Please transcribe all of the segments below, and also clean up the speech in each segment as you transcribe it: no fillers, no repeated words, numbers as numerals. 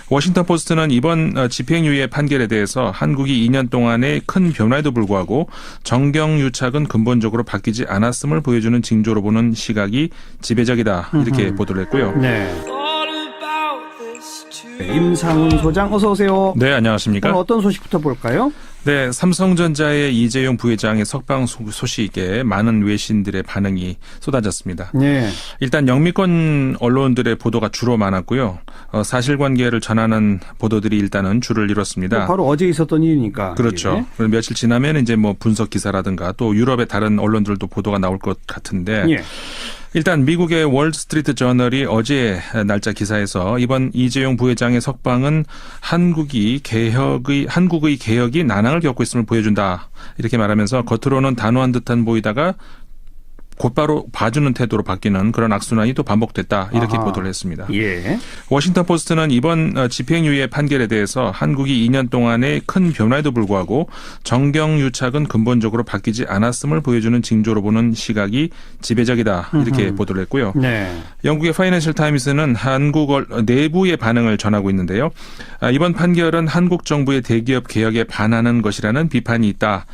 워싱턴 포스트는 이번 집행유예 판결에 대해서 한국이 2년 동안의 큰 변화에도 불구하고 정경유착은 근본적으로 바뀌지 않았음을 보여주는 징조로 보는 시각이 지배적이다. 이렇게 보도를 했고요. 네. 임상훈 소장 어서 오세요. 네, 안녕하십니까? 오늘 어떤 소식부터 볼까요? 네, 삼성전자의 이재용 부회장의 석방 소식에 많은 외신들의 반응이 쏟아졌습니다. 네. 일단 영미권 언론들의 보도가 주로 많았고요. 사실관계를 전하는 보도들이 일단은 줄을 이뤘습니다. 바로 어제 있었던 일이니까. 그렇죠. 예. 며칠 지나면 이제 뭐 분석 기사라든가 또 유럽의 다른 언론들도 보도가 나올 것 같은데. 예. 일단 미국의 월스트리트 저널이 어제 날짜 기사에서 이번 이재용 부회장의 석방은 한국의 개혁이 난항을 겪고 있음을 보여준다. 이렇게 말하면서 겉으로는 단호한 듯한 보이다가 곧바로 봐주는 태도로 바뀌는 그런 악순환이 또 반복됐다. 이렇게 보도를 했습니다. 예. 워싱턴 포스트는 이번 집행유예 판결에 대해서 한국이 2년 동안의 큰 변화에도 불구하고 정경유착은 근본적으로 바뀌지 않았음을 보여주는 징조로 보는 시각이 지배적이다. 이렇게 보도를 했고요. 네. 영국의 파이낸셜 타임스는 한국 내부의 반응을 전하고 있는데요. 이번 판결은 한국 정부의 대기업 개혁에 반하는 것이라는 비판이 있다.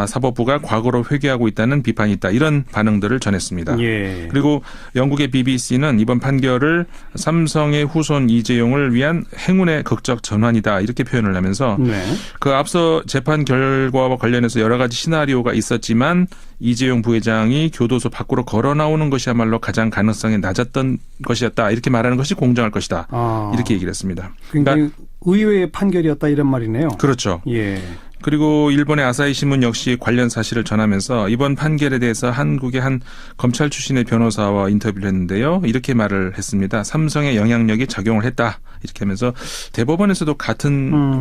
사법부가 과거로 회귀하고 있다는 비판이 있다. 이런 반응들을 전했습니다. 예. 그리고 영국의 BBC는 이번 판결을 삼성의 후손 이재용을 위한 행운의 극적 전환이다. 이렇게 표현을 하면서 네. 그 앞서 재판 결과와 관련해서 여러 가지 시나리오가 있었지만 이재용 부회장이 교도소 밖으로 걸어 나오는 것이야말로 가장 가능성이 낮았던 것이었다. 이렇게 말하는 것이 공정할 것이다. 이렇게 얘기를 했습니다. 굉장히 의외의 판결이었다 이런 말이네요. 그렇죠. 예. 그리고 일본의 아사히 신문 역시 관련 사실을 전하면서 이번 판결에 대해서 한국의 한 검찰 출신의 변호사와 인터뷰를 했는데요. 이렇게 말을 했습니다. 삼성의 영향력이 작용을 했다. 이렇게 하면서 대법원에서도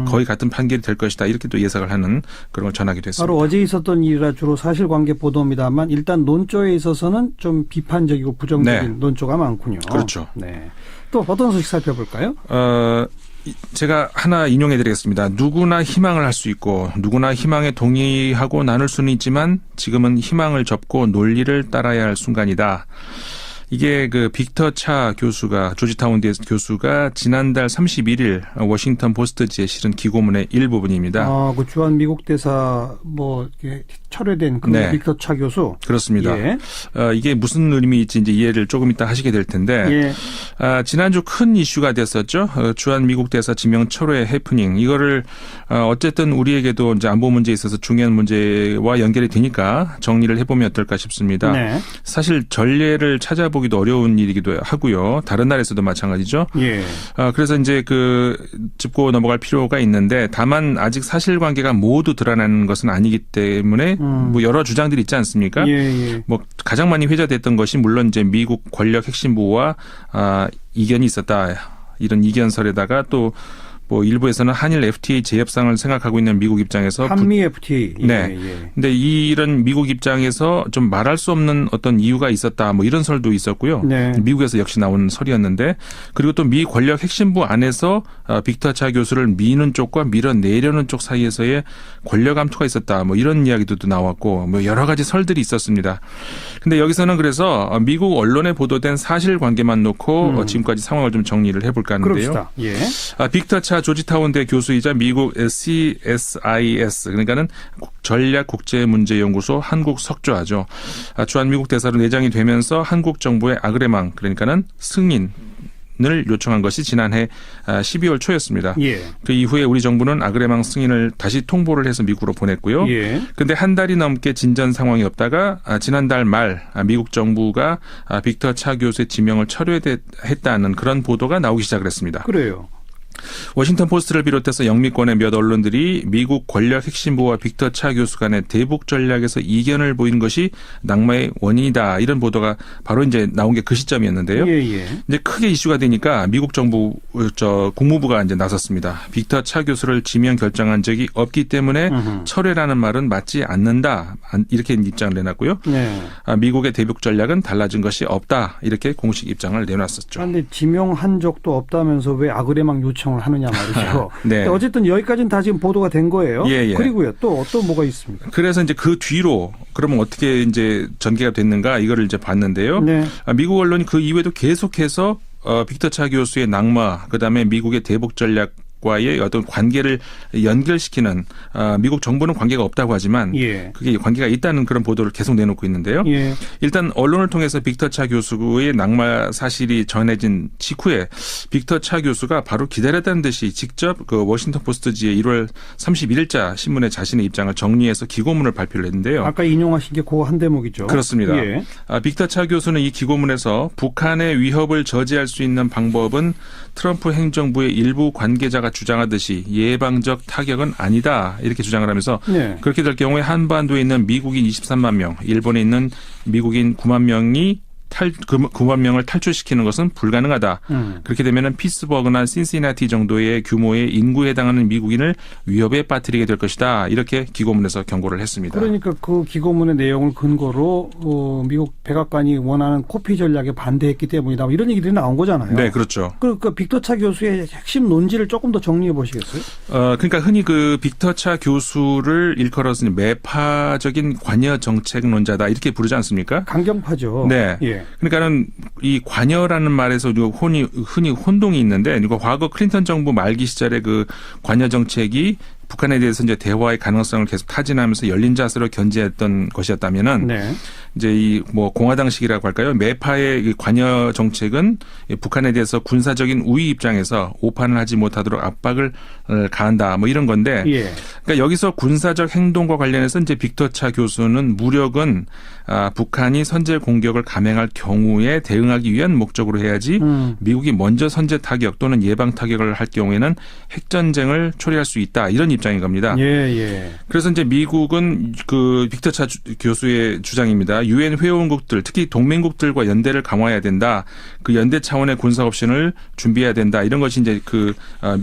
거의 같은 판결이 될 것이다. 이렇게 또 예상을 하는 그런 걸 전하기도 했습니다. 바로 어제 있었던 일이라 주로 사실관계 보도입니다만 일단 논조에 있어서는 좀 비판적이고 부정적인 논조가 많군요. 그렇죠. 네. 또 어떤 소식 살펴볼까요? 제가 하나 인용해 드리겠습니다. 누구나 희망을 할 수 있고 누구나 희망에 동의하고 나눌 수는 있지만 지금은 희망을 접고 논리를 따라야 할 순간이다. 이게 그 빅터 차 교수가 조지타운대 교수가 지난달 31일 워싱턴 포스트지에 실은 기고문의 일부분입니다. 그 주한 미국 대사 철회된 그 네. 빅터 차 교수. 그렇습니다. 예. 이게 무슨 의미일지 이제 이해를 조금 이따 하시게 될 텐데 지난주 큰 이슈가 됐었죠. 주한 미국 대사 지명 철회 해프닝. 이거를 어쨌든 우리에게도 이제 안보 문제에 있어서 중요한 문제와 연결이 되니까 정리를 해보면 어떨까 싶습니다. 네. 사실 전례를 찾아보기도 어려운 일이기도 하고요. 다른 나라에서도 마찬가지죠. 예. 그래서 이제 짚고 넘어갈 필요가 있는데 다만 아직 사실관계가 모두 드러나는 것은 아니기 때문에 뭐 여러 주장들이 있지 않습니까? 예. 뭐 가장 많이 회자됐던 것이 물론 이제 미국 권력 핵심부와 이견이 있었다. 이런 이견설에다가 또 뭐 일부에서는 한일 FTA 재협상을 생각하고 있는 미국 입장에서 한미 FTA. 네. 근데 이런 미국 입장에서 좀 말할 수 없는 어떤 이유가 있었다. 뭐 이런 설도 있었고요. 네. 미국에서 역시 나오는 설이었는데 그리고 또 미 권력 핵심부 안에서 빅터 차 교수를 미는 쪽과 밀어내려는 쪽 사이에서의 권력 암투가 있었다. 뭐 이런 이야기도 나왔고 뭐 여러 가지 설들이 있었습니다. 근데 여기서는 그래서 미국 언론에 보도된 사실관계만 놓고 지금까지 상황을 좀 정리를 해볼까 하는데요. 그럽시다. 예. 빅터 차 조지타운대 교수이자 미국 CSIS 그러니까는 전략국제문제연구소 한국 석좌죠. 주한미국 대사로 내장이 되면서 한국 정부의 아그레망 그러니까는 승인을 요청한 것이 지난해 12월 초였습니다. 예. 그 이후에 우리 정부는 아그레망 승인을 다시 통보를 해서 미국으로 보냈고요. 예. 근데 한 달이 넘게 진전 상황이 없다가 지난달 말 미국 정부가 빅터 차 교수의 지명을 철회했다는 그런 보도가 나오기 시작을 했습니다. 그래요. 워싱턴 포스트를 비롯해서 영미권의 몇 언론들이 미국 권력 핵심부와 빅터 차 교수 간의 대북 전략에서 이견을 보인 것이 낙마의 원인이다. 이런 보도가 바로 이제 나온 게 그 시점이었는데요. 예. 이제 크게 이슈가 되니까 미국 정부 국무부가 이제 나섰습니다. 빅터 차 교수를 지명 결정한 적이 없기 때문에 철회라는 말은 맞지 않는다. 이렇게 입장을 내놨고요. 네. 미국의 대북 전략은 달라진 것이 없다. 이렇게 공식 입장을 내놨었죠. 그런데 지명한 적도 없다면서 왜 아그레망 요청을 하느냐 말이죠. 네. 어쨌든 여기까지는 다 지금 보도가 된 거예요. 예. 그리고요. 또 어떤 뭐가 있습니까? 그래서 이제 그 뒤로 그러면 어떻게 이제 전개가 됐는가 이거를 이제 봤는데요. 네. 미국 언론이 그 이후에도 계속해서 빅터 차 교수의 낙마, 그다음에 미국의 대북 전략과의 어떤 관계를 연결시키는 미국 정부는 관계가 없다고 하지만 예. 그게 관계가 있다는 그런 보도를 계속 내놓고 있는데요. 예. 일단 언론을 통해서 빅터 차 교수의 낙마 사실이 전해진 직후에 빅터 차 교수가 바로 기다렸다는 듯이 직접 그 워싱턴 포스트지의 1월 31일자 신문에 자신의 입장을 정리해서 기고문을 발표를 했는데요. 아까 인용하신 게 그 한 대목이죠. 그렇습니다. 예. 빅터 차 교수는 이 기고문에서 북한의 위협을 저지할 수 있는 방법은 트럼프 행정부의 일부 관계자가 주장하듯이 예방적 타격은 아니다. 이렇게 주장을 하면서 네. 그렇게 될 경우에 한반도에 있는 미국인 23만 명, 일본에 있는 미국인 9만 명이 9만 명을 탈출시키는 것은 불가능하다. 그렇게 되면 피츠버그나 신시나티 정도의 규모의 인구에 해당하는 미국인을 위협에 빠뜨리게 될 것이다. 이렇게 기고문에서 경고를 했습니다. 그러니까 그 기고문의 내용을 근거로 미국 백악관이 원하는 코피 전략에 반대했기 때문이다. 이런 얘기들이 나온 거잖아요. 네, 그렇죠. 그 빅터 차 교수의 핵심 논지를 조금 더 정리해 보시겠어요? 그러니까 흔히 그 빅터 차 교수를 일컬어서 매파적인 관여 정책론자다 이렇게 부르지 않습니까? 강경파죠. 네. 예. 그러니까는 이 관여라는 말에서 흔히 혼동이 있는데, 이거 과거 클린턴 정부 말기 시절에 그 관여 정책이 북한에 대해서 이제 대화의 가능성을 계속 타진하면서 열린 자세로 견제했던 것이었다면은 네. 이제 이 뭐 공화당식이라고 할까요? 매파의 관여 정책은 북한에 대해서 군사적인 우위 입장에서 오판을 하지 못하도록 압박을 가한다. 뭐 이런 건데. 예. 그러니까 여기서 군사적 행동과 관련해서 이제 빅터 차 교수는 무력은 북한이 선제 공격을 감행할 경우에 대응하기 위한 목적으로 해야지 미국이 먼저 선제 타격 또는 예방 타격을 할 경우에는 핵전쟁을 초래할 수 있다. 이런 입장인 겁니다. 예, 예. 그래서 이제 미국은 그 빅터 차 교수의 주장입니다. 유엔 회원국들, 특히 동맹국들과 연대를 강화해야 된다. 그 연대 차원의 군사 옵션을 준비해야 된다. 이런 것이 이제 그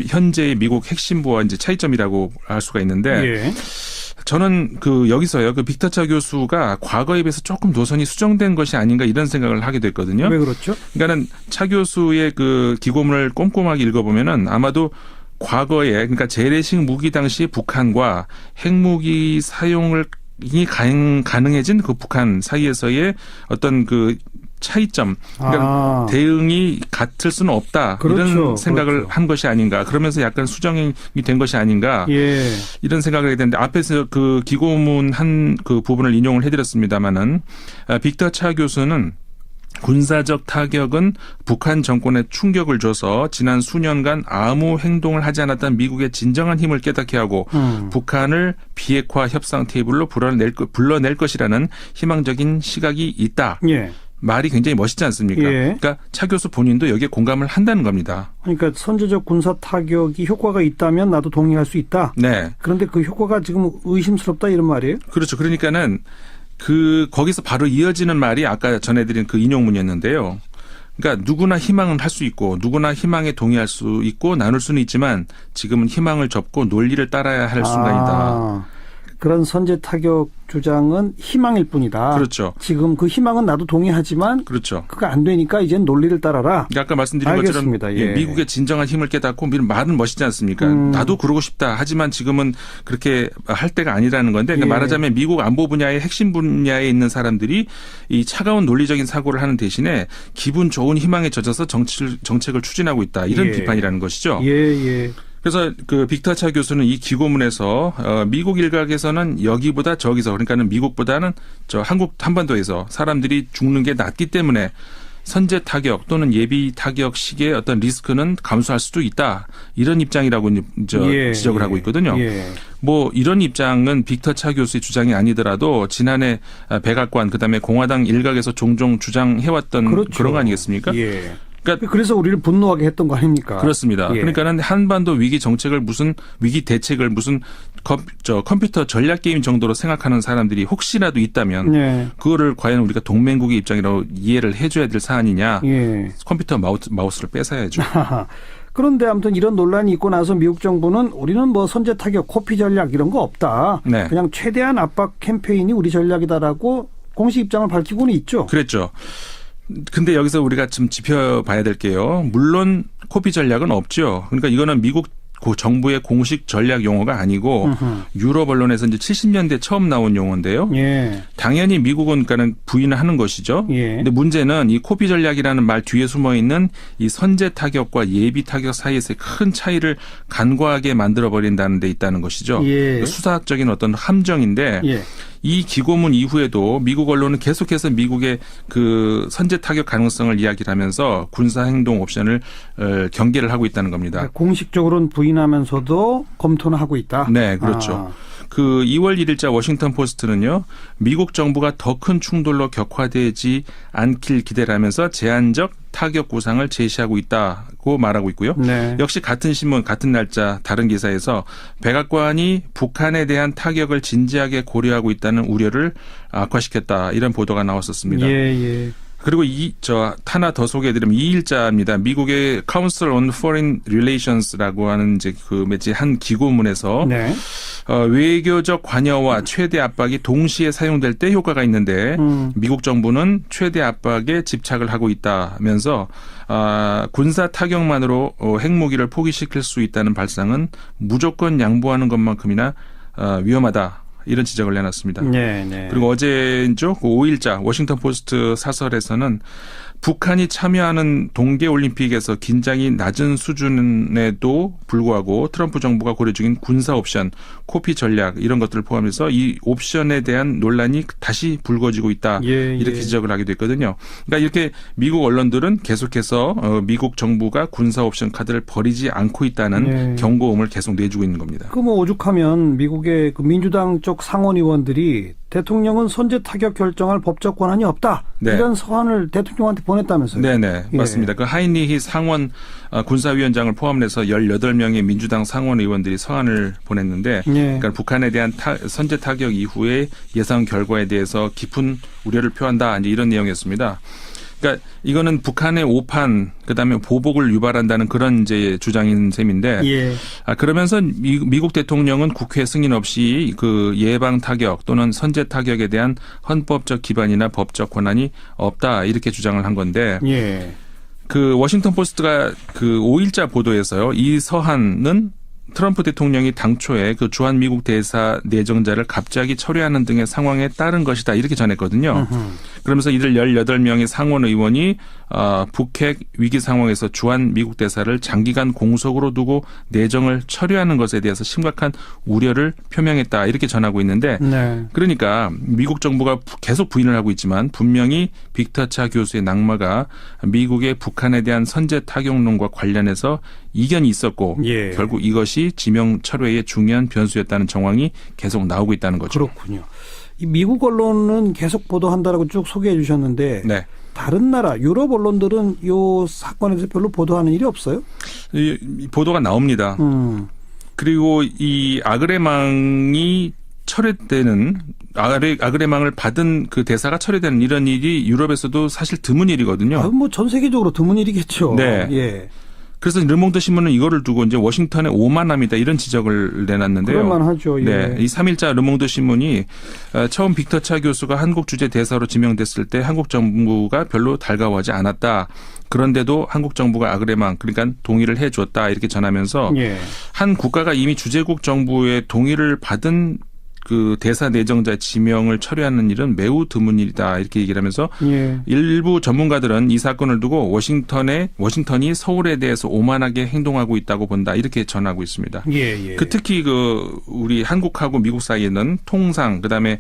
현재의 미국 핵심부와 이제 차이점이라고 할 수가 있는데 예. 저는 그 여기서요. 그 빅터 차 교수가 과거에 비해서 조금 노선이 수정된 것이 아닌가 이런 생각을 하게 됐거든요. 왜 그렇죠? 그러니까는 차 교수의 그 기고문을 꼼꼼하게 읽어보면은 아마도 과거에 그러니까 재래식 무기 당시 북한과 핵무기 사용을 이 가능해진 그 북한 사이에서의 어떤 그 차이점, 그러니까 대응이 같을 수는 없다. 그렇죠. 이런 생각을 그렇죠. 한 것이 아닌가. 그러면서 약간 수정이 된 것이 아닌가. 예. 이런 생각을 하게 되는데 앞에서 그 기고문 한 그 부분을 인용을 해드렸습니다마는 빅터 차 교수는 군사적 타격은 북한 정권에 충격을 줘서 지난 수년간 아무 행동을 하지 않았던 미국의 진정한 힘을 깨닫게 하고 북한을 비핵화 협상 테이블로 불러낼 것이라는 희망적인 시각이 있다. 예. 말이 굉장히 멋있지 않습니까? 예. 그러니까 차 교수 본인도 여기에 공감을 한다는 겁니다. 그러니까 선제적 군사 타격이 효과가 있다면 나도 동의할 수 있다. 네. 그런데 그 효과가 지금 의심스럽다 이런 말이에요? 그렇죠. 그러니까는 거기서 바로 이어지는 말이 아까 전해드린 그 인용문이었는데요. 그러니까 누구나 희망은 할 수 있고 누구나 희망에 동의할 수 있고 나눌 수는 있지만 지금은 희망을 접고 논리를 따라야 할 순간이다. 그런 선제 타격 주장은 희망일 뿐이다. 그렇죠. 지금 그 희망은 나도 동의하지만 그렇죠. 그거 안 되니까 이제는 논리를 따라라. 그러니까 아까 말씀드린 알겠습니다. 것처럼 예. 미국의 진정한 힘을 깨닫고 말은 멋있지 않습니까? 나도 그러고 싶다. 하지만 지금은 그렇게 할 때가 아니라는 건데 그러니까 예. 말하자면 미국 안보 분야의 핵심 분야에 있는 사람들이 이 차가운 논리적인 사고를 하는 대신에 기분 좋은 희망에 젖어서 정책을 추진하고 있다. 이런 예. 비판이라는 것이죠. 예, 예. 그래서 그 빅터 차 교수는 이 기고문에서 미국 일각에서는 여기보다 저기서 그러니까는 미국보다는 한반도에서 사람들이 죽는 게 낫기 때문에 선제 타격 또는 예비 타격식의 어떤 리스크는 감수할 수도 있다. 이런 입장이라고 지적을 하고 있거든요. 예. 뭐 이런 입장은 빅터 차 교수의 주장이 아니더라도 지난해 백악관 그다음에 공화당 일각에서 종종 주장해왔던 그렇죠. 그런 거 아니겠습니까? 예. 그러니까 그래서 우리를 분노하게 했던 거 아닙니까? 그렇습니다. 예. 그러니까는 한반도 위기 정책을 위기 대책을 컴퓨터 전략 게임 정도로 생각하는 사람들이 혹시라도 있다면 예. 그거를 과연 우리가 동맹국의 입장이라고 이해를 해줘야 될 사안이냐? 예. 컴퓨터 마우스를 뺏어야죠. 그런데 아무튼 이런 논란이 있고 나서 미국 정부는 우리는 뭐 선제 타격, 코피 전략 이런 거 없다. 네. 그냥 최대한 압박 캠페인이 우리 전략이다라고 공식 입장을 밝히고는 있죠. 그랬죠. 근데 여기서 우리가 좀 짚어봐야 될 게요. 물론 코피 전략은 없죠. 그러니까 이거는 미국 그 정부의 공식 전략 용어가 아니고 유럽 언론에서 이제 70년대 처음 나온 용어인데요. 예. 당연히 미국은 그러니까는 부인을 하는 것이죠. 예. 근데 문제는 이 코피 전략이라는 말 뒤에 숨어 있는 이 선제 타격과 예비 타격 사이에서의 큰 차이를 간과하게 만들어 버린다는 데 있다는 것이죠. 예. 수사학적인 어떤 함정인데 예. 이 기고문 이후에도 미국 언론은 계속해서 미국의 그 선제 타격 가능성을 이야기를 하면서 군사 행동 옵션을 경계를 하고 있다는 겁니다. 그러니까 공식적으로는 부인하면서도 검토는 하고 있다. 네, 그렇죠. 그 2월 1일자 워싱턴 포스트는요. 미국 정부가 더 큰 충돌로 격화되지 않길 기대를 하면서 제한적 타격 구상을 제시하고 있다고 말하고 있고요. 네. 역시 같은 신문 같은 날짜 다른 기사에서 백악관이 북한에 대한 타격을 진지하게 고려하고 있다는 우려를 악화시켰다. 이런 보도가 나왔었습니다. 예, 예. 그리고 하나 더 소개해드리면 2일자입니다. 미국의 Council on Foreign Relations라고 하는 이제 그 한 기고문에서 네. 외교적 관여와 최대 압박이 동시에 사용될 때 효과가 있는데 미국 정부는 최대 압박에 집착을 하고 있다면서 군사 타격만으로 핵무기를 포기시킬 수 있다는 발상은 무조건 양보하는 것만큼이나 위험하다. 이런 지적을 내놨습니다. 네, 네. 그리고 어제죠. 5일자 워싱턴 포스트 사설에서는 북한이 참여하는 동계올림픽에서 긴장이 낮은 수준에도 불구하고 트럼프 정부가 고려 중인 군사 옵션, 코피 전략 이런 것들을 포함해서 이 옵션에 대한 논란이 다시 불거지고 있다. 예, 이렇게 예. 지적을 하기도 했거든요. 그러니까 이렇게 미국 언론들은 계속해서 미국 정부가 군사 옵션 카드를 버리지 않고 있다는 네. 경고음을 계속 내주고 있는 겁니다. 그 뭐 오죽하면 미국의 그 민주당 쪽 상원 의원들이 대통령은 선제 타격 결정할 법적 권한이 없다. 네. 이런 서한을 대통령한테 보냈다면서요. 네네, 예. 맞습니다. 그 하이니히 상원 군사위원장을 포함해서 18명의 민주당 상원 의원들이 서한을 보냈는데 예. 그러니까 북한에 대한 선제 타격 이후의 예상 결과에 대해서 깊은 우려를 표한다. 이제 이런 내용이었습니다. 그러니까 이거는 북한의 오판 그다음에 보복을 유발한다는 그런 이제 주장인 셈인데 예. 그러면서 미국 대통령은 국회 승인 없이 그 예방 타격 또는 선제 타격에 대한 헌법적 기반이나 법적 권한이 없다 이렇게 주장을 한 건데 예. 그 워싱턴 포스트가 그 5일자 보도에서요. 이 서한은 트럼프 대통령이 당초에 그 주한 미국 대사 내정자를 갑자기 철회하는 등의 상황에 따른 것이다. 이렇게 전했거든요. 그러면서 이들 18명의 상원 의원이 북핵 위기 상황에서 주한 미국 대사를 장기간 공석으로 두고 내정을 철회하는 것에 대해서 심각한 우려를 표명했다. 이렇게 전하고 있는데 네. 그러니까 미국 정부가 계속 부인을 하고 있지만 분명히 빅터 차 교수의 낙마가 미국의 북한에 대한 선제 타격론과 관련해서 이견이 있었고 예. 결국 이것이 지명 철회의 중요한 변수였다는 정황이 계속 나오고 있다는 거죠. 그렇군요. 이 미국 언론은 계속 보도한다라고 쭉 소개해 주셨는데 네. 다른 나라 유럽 언론들은 이 사건에 대해서 별로 보도하는 일이 없어요? 이 보도가 나옵니다. 그리고 이 아그레망이 철회되는 아그레망을 받은 그 대사가 철회되는 이런 일이 유럽에서도 사실 드문 일이거든요. 뭐 전 세계적으로 드문 일이겠죠. 네. 예. 그래서 르몽드 신문은 이거를 두고 이제 워싱턴에 오만합니다. 이런 지적을 내놨는데요. 그럴만하죠. 예. 네, 이 3일자 르몽드 신문이 처음 빅터 차 교수가 한국 주재 대사로 지명됐을 때 한국 정부가 별로 달가워하지 않았다. 그런데도 한국 정부가 아그레망 그러니까 동의를 해줬다 이렇게 전하면서 예. 한 국가가 이미 주재국 정부의 동의를 받은 그 대사 내정자 지명을 철회하는 일은 매우 드문 일이다 이렇게 얘기를 하면서 예. 일부 전문가들은 이 사건을 두고 워싱턴이 서울에 대해서 오만하게 행동하고 있다고 본다 이렇게 전하고 있습니다. 예, 예. 그 특히 그 우리 한국하고 미국 사이에는 통상 그다음에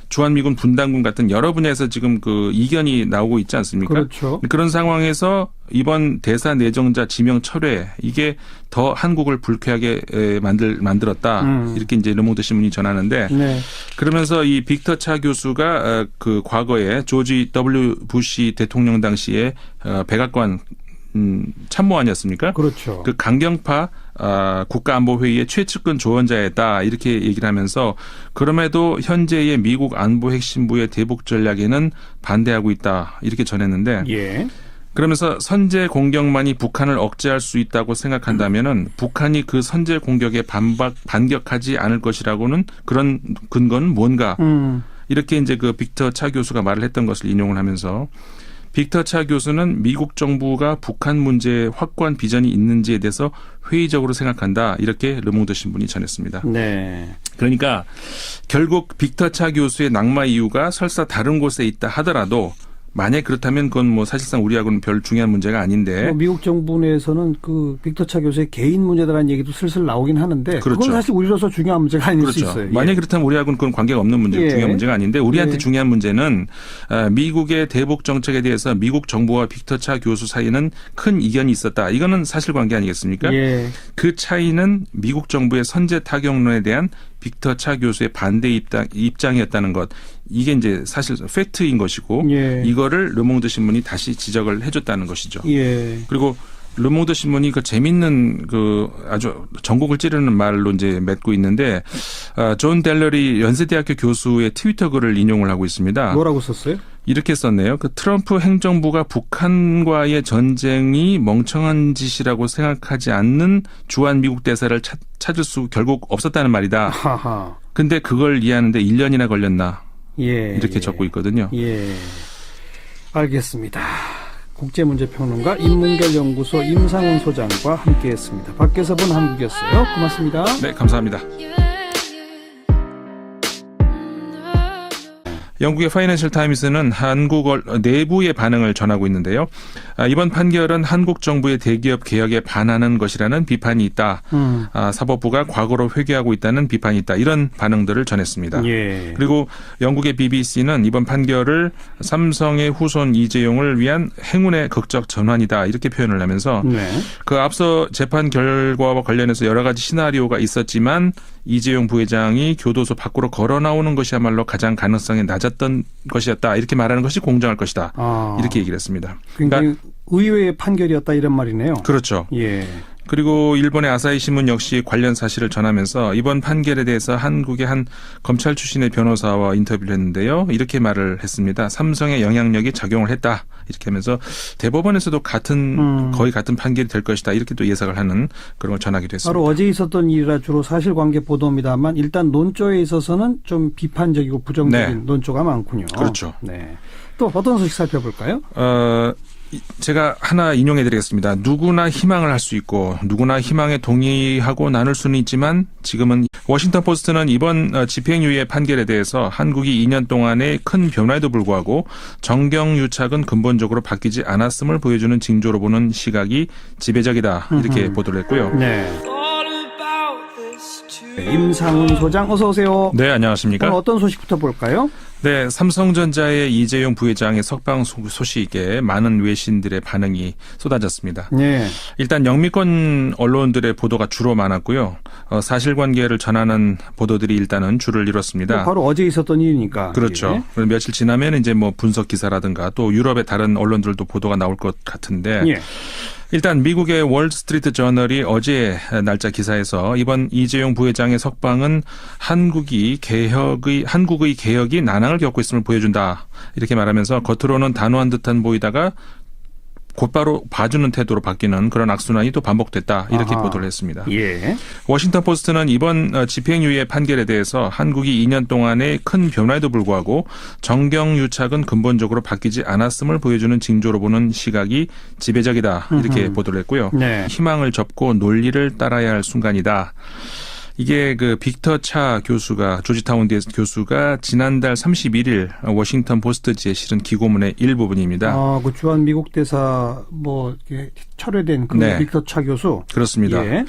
주한미군 분담금 같은 여러 분야에서 지금 그 이견이 나오고 있지 않습니까? 그렇죠. 그런 상황에서 이번 대사 내정자 지명 철회 이게 더 한국을 불쾌하게 만들었다. 이렇게 이제 르몽드 신문이 전하는데 네. 그러면서 이 빅터 차 교수가 그 과거에 조지 W 부시 대통령 당시에 백악관 참모아니었습니까? 그렇죠. 그 강경파 국가안보회의의 최측근 조언자였다 이렇게 얘기를 하면서 그럼에도 현재의 미국 안보 핵심부의 대북 전략에는 반대하고 있다 이렇게 전했는데 예. 그러면서 선제 공격만이 북한을 억제할 수 있다고 생각한다면은 북한이 그 선제 공격에 반격하지 않을 것이라고는 그런 근거는 뭔가 이렇게 이제 그 빅터 차 교수가 말을 했던 것을 인용을 하면서 빅터 차 교수는 미국 정부가 북한 문제에 확고한 비전이 있는지에 대해서 회의적으로 생각한다. 이렇게 르몽드 신문이 전했습니다. 네. 그러니까 결국 빅터 차 교수의 낙마 이유가 설사 다른 곳에 있다 하더라도 만약 그렇다면 그건 뭐 사실상 우리하고는 별 중요한 문제가 아닌데. 미국 정부 내에서는 그 빅터 차 교수의 개인 문제다라는 얘기도 슬슬 나오긴 하는데 그렇죠. 그건 사실 우리로서 중요한 문제가 아닐 수 그렇죠. 있어요. 만약 그렇다면 우리하고는 그건 관계가 없는 문제, 예. 중요한 문제가 아닌데 우리한테 예. 중요한 문제는 미국의 대북 정책에 대해서 미국 정부와 빅터 차 교수 사이는 큰 이견이 있었다. 이거는 사실관계 아니겠습니까? 예. 그 차이는 미국 정부의 선제 타격론에 대한 빅터 차 교수의 반대 입장이었다는 것. 이게 이제 사실 팩트인 것이고 예. 이거를 르몽드 신문이 다시 지적을 해줬다는 것이죠. 예. 그리고 르몽드 신문이 그 재밌는 그 아주 전곡을 찌르는 말로 이제 맺고 있는데 존 델러리 연세대학교 교수의 트위터 글을 인용을 하고 있습니다. 뭐라고 썼어요? 이렇게 썼네요. 그 트럼프 행정부가 북한과의 전쟁이 멍청한 짓이라고 생각하지 않는 주한 미국 대사를 찾을 수 결국 없었다는 말이다. 하하. 근데 그걸 이해하는데 1년이나 걸렸나. 예. 이렇게 적고 있거든요. 예. 알겠습니다. 국제문제평론가 인문결연구소 임상훈 소장과 함께했습니다. 밖에서 본 한국이었어요. 고맙습니다. 네, 감사합니다. 영국의 파이낸셜 타임스는 한국 내부의 반응을 전하고 있는데요. 이번 판결은 한국 정부의 대기업 개혁에 반하는 것이라는 비판이 있다. 사법부가 과거로 회귀하고 있다는 비판이 있다. 이런 반응들을 전했습니다. 예. 그리고 영국의 BBC는 이번 판결을 삼성의 후손 이재용을 위한 행운의 극적 전환이다. 이렇게 표현을 하면서 네. 그 앞서 재판 결과와 관련해서 여러 가지 시나리오가 있었지만 이재용 부회장이 교도소 밖으로 걸어 나오는 것이야말로 가장 가능성이 낮았던 것이었다. 이렇게 말하는 것이 공정할 것이다. 이렇게 얘기를 했습니다. 굉장히 의외의 판결이었다 이런 말이네요. 그렇죠. 예. 그리고 일본의 아사히 신문 역시 관련 사실을 전하면서 이번 판결에 대해서 한국의 한 검찰 출신의 변호사와 인터뷰를 했는데요. 이렇게 말을 했습니다. 삼성의 영향력이 작용을 했다. 이렇게 하면서 대법원에서도 거의 같은 판결이 될 것이다. 이렇게 또 예상을 하는 그런 걸 전하기도 했습니다. 바로 어제 있었던 일이라 주로 사실관계 보도입니다만 일단 논조에 있어서는 좀 비판적이고 부정적인 네. 논조가 많군요. 그렇죠. 네. 또 어떤 소식 살펴볼까요? 제가 하나 인용해드리겠습니다. 누구나 희망을 할 수 있고 누구나 희망에 동의하고 나눌 수는 있지만 지금은 워싱턴 포스트는 이번 집행유예 판결에 대해서 한국이 2년 동안의 큰 변화에도 불구하고 정경유착은 근본적으로 바뀌지 않았음을 보여주는 징조로 보는 시각이 지배적이다. 이렇게 보도를 했고요. 네. 임상훈 소장 어서 오세요. 네, 안녕하십니까? 오늘 어떤 소식부터 볼까요? 네, 삼성전자의 이재용 부회장의 석방 소식에 많은 외신들의 반응이 쏟아졌습니다. 네. 일단 영미권 언론들의 보도가 주로 많았고요. 사실관계를 전하는 보도들이 일단은 줄을 이뤘습니다. 바로 어제 있었던 일이니까. 그렇죠. 예. 며칠 지나면 이제 뭐 분석 기사라든가 또 유럽의 다른 언론들도 보도가 나올 것 같은데 예. 일단 미국의 월스트리트 저널이 어제 날짜 기사에서 이번 이재용 부회장의 석방은 한국의 개혁이 난항을 겪고 있음을 보여준다. 이렇게 말하면서 겉으로는 단호한 듯한 보이다가 곧바로 봐주는 태도로 바뀌는 그런 악순환이 또 반복됐다. 이렇게 보도를 했습니다. 예. 워싱턴 포스트는 이번 집행유예 판결에 대해서 한국이 2년 동안의 큰 변화에도 불구하고 정경유착은 근본적으로 바뀌지 않았음을 보여주는 징조로 보는 시각이 지배적이다. 이렇게 보도를 했고요. 네. 희망을 접고 논리를 따라야 할 순간이다. 이게 그 빅터 차 교수가 조지타운 교수가 지난달 31일 워싱턴 포스트지에 실은 기고문의 일부분입니다. 그 주한 미국 대사 이렇게 철회된 그 네. 빅터 차 교수. 그렇습니다. 예.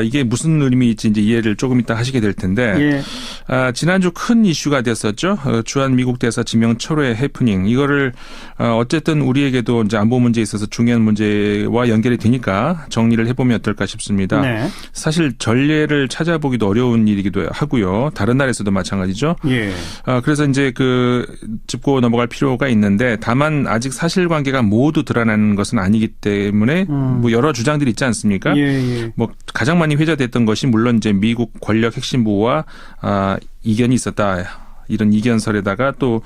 이게 무슨 의미일지 이제 이해를 조금 이따 하시게 될 텐데 예. 지난주 큰 이슈가 됐었죠. 주한 미국 대사 지명 철회 해프닝. 이거를 어쨌든 우리에게도 이제 안보 문제에 있어서 중요한 문제와 연결이 되니까 정리를 해보면 어떨까 싶습니다. 네. 사실 전례를 찾아보기도 어려운 일이기도 하고요. 다른 나라에서도 마찬가지죠. 예. 이제 짚고 넘어갈 필요가 있는데 다만 아직 사실관계가 모두 드러나는 것은 아니기 때문에 뭐 여러 주장들이 있지 않습니까? 예. 뭐 가장 많이 회자됐던 것이 물론 이제 미국 권력 핵심부와 이견이 있었다. 이런 이견설에다가 또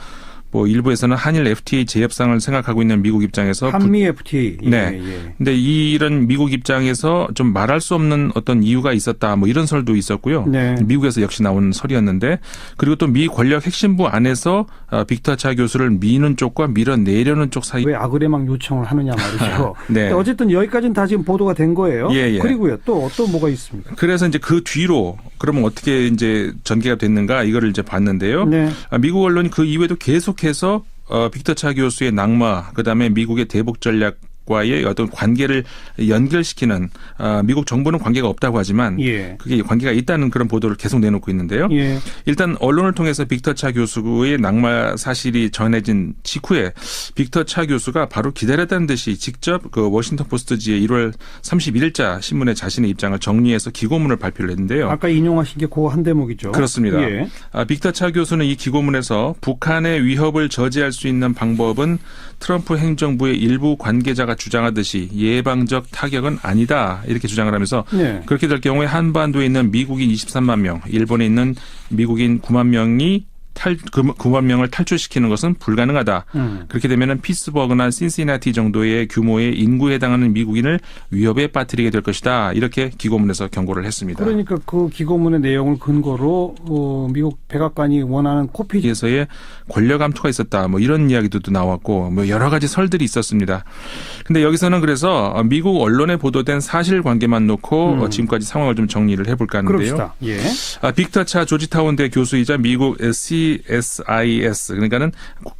뭐 일부에서는 한일 FTA 재협상을 생각하고 있는 미국 입장에서 한미 FTA. 예, 네. 예. 근데 이런 미국 입장에서 좀 말할 수 없는 어떤 이유가 있었다. 뭐 이런 설도 있었고요. 네. 미국에서 역시 나온 설이었는데 그리고 또 미 권력 핵심부 안에서 빅터 차 교수를 미는 쪽과 밀어내려는 쪽 사이. 왜 아그레망 요청을 하느냐 말이죠. 네. 근데 어쨌든 여기까지는 다 지금 보도가 된 거예요. 예, 예. 그리고요. 또 어떤 뭐가 있습니까? 그래서 이제 그 뒤로 그러면 어떻게 이제 전개가 됐는가 이거를 이제 봤는데요. 네. 미국 언론이 그 이후에도 계속해서 빅터 차 교수의 낙마, 그다음에 미국의 대북 전략과의 어떤 관계를 연결시키는 미국 정부는 관계가 없다고 하지만 예. 그게 관계가 있다는 그런 보도를 계속 내놓고 있는데요. 예. 일단 언론을 통해서 빅터 차 교수의 낙마 사실이 전해진 직후에 빅터 차 교수가 바로 기다렸다는 듯이 직접 그 워싱턴 포스트지의 1월 31일자 신문에 자신의 입장을 정리해서 기고문을 발표를 했는데요. 아까 인용하신 게 그 한 대목이죠. 그렇습니다. 예. 빅터 차 교수는 이 기고문에서 북한의 위협을 저지할 수 있는 방법은 트럼프 행정부의 일부 관계자가 주장하듯이 예방적 타격은 아니다 이렇게 주장을 하면서 네. 그렇게 될 경우에 한반도에 있는 미국인 23만 명, 일본에 있는 미국인 9만 명이 9만 명을 탈출시키는 것은 불가능하다. 그렇게 되면은 피츠버그나 신시나티 정도의 규모의 인구에 해당하는 미국인을 위협에 빠뜨리게 될 것이다. 이렇게 기고문에서 경고를 했습니다. 그러니까 그 기고문의 내용을 근거로 미국 백악관이 원하는 코피 에서의 권력 암투가 있었다. 뭐 이런 이야기도 나왔고 뭐 여러 가지 설들이 있었습니다. 근데 여기서는 그래서 미국 언론에 보도된 사실관계만 놓고 지금까지 상황을 좀 정리를 해볼까 하는데요. 그럽시다. 예. 빅터 차 조지타운대 교수이자 미국 CSIS 그러니까는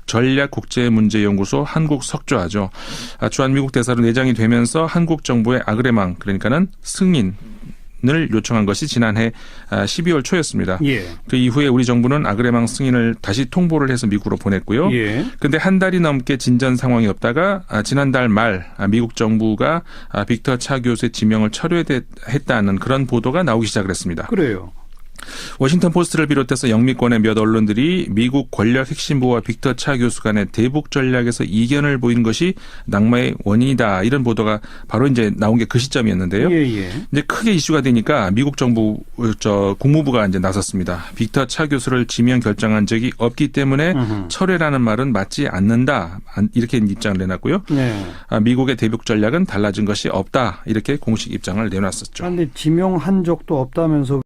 전략국제문제연구소 한국 석좌죠. 주한미국 대사로 내장이 되면서 한국 정부의 아그레망 그러니까는 승인을 요청한 것이 지난해 12월 초였습니다. 예. 그 이후에 우리 정부는 아그레망 승인을 다시 통보를 해서 미국으로 보냈고요. 예. 그런데 한 달이 넘게 진전 상황이 없다가 지난달 말 미국 정부가 빅터 차 교수의 지명을 철회했다는 그런 보도가 나오기 시작을 했습니다. 그래요. 워싱턴 포스트를 비롯해서 영미권의 몇 언론들이 미국 권력 핵심부와 빅터 차 교수 간의 대북 전략에서 이견을 보인 것이 낙마의 원인이다. 이런 보도가 바로 이제 나온 게 그 시점이었는데요. 예, 예. 이제 크게 이슈가 되니까 미국 정부 국무부가 이제 나섰습니다. 빅터 차 교수를 지명 결정한 적이 없기 때문에 철회라는 말은 맞지 않는다. 이렇게 입장을 내놨고요. 네. 미국의 대북 전략은 달라진 것이 없다. 이렇게 공식 입장을 내놨었죠. 그런데 지명한 적도 없다면서